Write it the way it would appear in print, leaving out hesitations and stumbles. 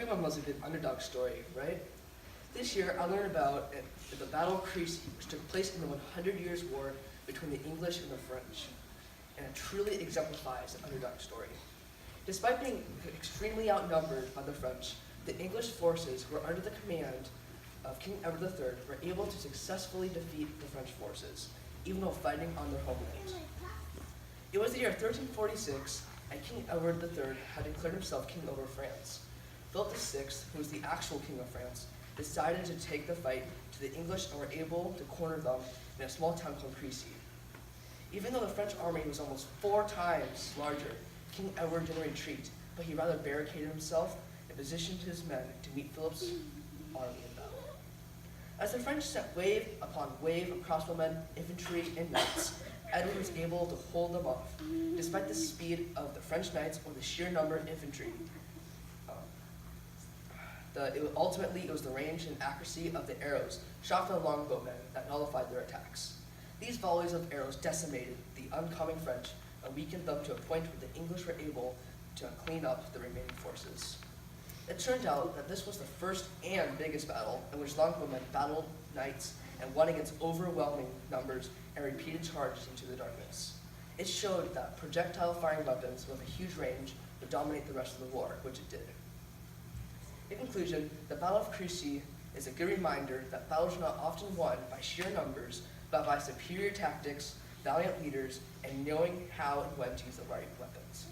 Everyone loves a good underdog story, right? This year, I learned about the Battle of Crecy, which took place in the 100 Years' War between the English and the French, and it truly exemplifies an underdog story. Despite being extremely outnumbered by the French, the English forces who were under the command of King Edward III were able to successfully defeat the French forces, even while fighting on their homeland. It was the year 1346, and King Edward III had declared himself king over France. Philip VI, who was the actual king of France, decided to take the fight to the English and were able to corner them in a small town called Crecy. Even though the French army was almost 4 times larger, King Edward didn't retreat, but he rather barricaded himself and positioned his men to meet Philip's army in battle. As the French sent wave upon wave of crossbowmen, infantry, and knights, Edward was able to hold them off, despite the speed of the French knights or the sheer number of infantry. Ultimately, it was the range and accuracy of the arrows shot from the longbowmen that nullified their attacks. These volleys of arrows decimated the oncoming French and weakened them to a point where the English were able to clean up the remaining forces. It turned out that this was the first and biggest battle in which longbowmen battled knights and won against overwhelming numbers and repeated charges into the darkness. It showed that projectile-firing weapons with a huge range would dominate the rest of the war, which it did. In conclusion, the Battle of Crecy is a good reminder that battles are not often won by sheer numbers, but by superior tactics, valiant leaders, and knowing how and when to use the right weapons.